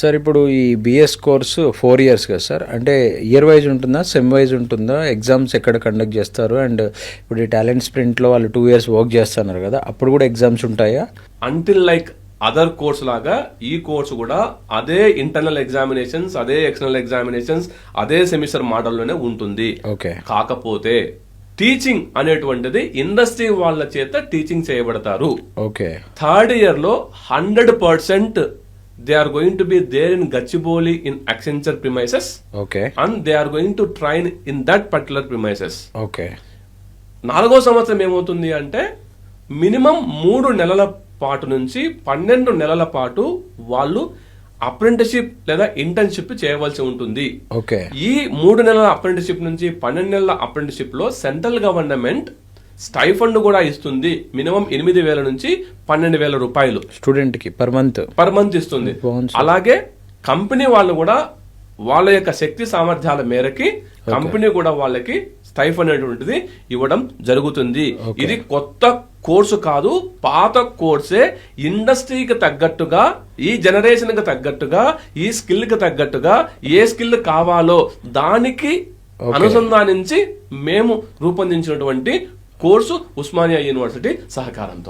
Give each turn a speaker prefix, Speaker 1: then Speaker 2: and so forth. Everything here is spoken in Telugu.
Speaker 1: సార్ ఇప్పుడు ఈ బిఎస్ కోర్సు 4 years కదా సార్, అంటే ఇయర్ వైజ్ ఉంటుందా, సెమ్ వైజ్ ఉంటుందా, ఎగ్జామ్స్ ఎక్కడ కండక్ట్ చేస్తారు? అండ్ ఇప్పుడు ఈ టాలెంట్ స్ప్రింట్లో వాళ్ళు 2 years వర్క్ చేస్తున్నారు కదా, అప్పుడు కూడా ఎగ్జామ్స్ ఉంటాయా?
Speaker 2: అంటిల్ లైక్ అదర్ కోర్స్ లాగా ఈ కోర్సు కూడా అదే ఇంటర్నల్ ఎగ్జామినేషన్స్, అదే ఎక్స్టర్నల్ ఎగ్జామినేషన్స్, అదే సెమిస్టర్ మోడల్లోనే ఉంటుంది.
Speaker 1: ఓకే.
Speaker 2: కాకపోతే టీచింగ్ అనేటువంటిది ఇండస్ట్రీ వాళ్ళ చేత టీచింగ్ చేయబడతారు.
Speaker 1: ఓకే.
Speaker 2: 3rd year లో 100% they are going to be there in Gachibowli in Accenture premises.
Speaker 1: Okay.
Speaker 2: And they are going to train in that particular premises.
Speaker 1: Okay.
Speaker 2: 4వ సంవత్సరం ఏమవుతుంది అంటే మినిమం 3 నెలల పాటు నుంచి 12 నెలల పాటు వాళ్ళు అప్రెంటిస్షిప్ లేదా ఇంటర్న్షిప్ చేయవలసి ఉంటుంది.
Speaker 1: ఓకే.
Speaker 2: ఈ 3 నెలల అప్రెంటిస్షిప్ నుంచి 12 నెలల అప్రెంటిస్షిప్ లో సెంట్రల్ గవర్నమెంట్ స్టైఫండ్ కూడా ఇస్తుంది. మినిమం 8,000 నుంచి 12,000 రూపాయలు
Speaker 1: స్టూడెంట్ కి పర్ మంత్
Speaker 2: ఇస్తుంది. అలాగే కంపెనీ వాళ్ళు కూడా వాళ్ళ యొక్క శక్తి సామర్థ్యాల మేరకి కంపెనీ కూడా వాళ్ళకి స్టైఫండ్ అనేటువంటిది ఇవ్వడం జరుగుతుంది. ఇది కొత్త కోర్సు కాదు, పాత కోర్సే. ఇండస్ట్రీకి తగ్గట్టుగా, ఈ జనరేషన్ కి తగ్గట్టుగా, ఈ స్కిల్ కి తగ్గట్టుగా ఏ స్కిల్ కావాలో దానికి అనుసంధానించి మేము రూపొందించినటువంటి కోర్సు ఉస్మానియా యూనివర్సిటీ సహకారంతో.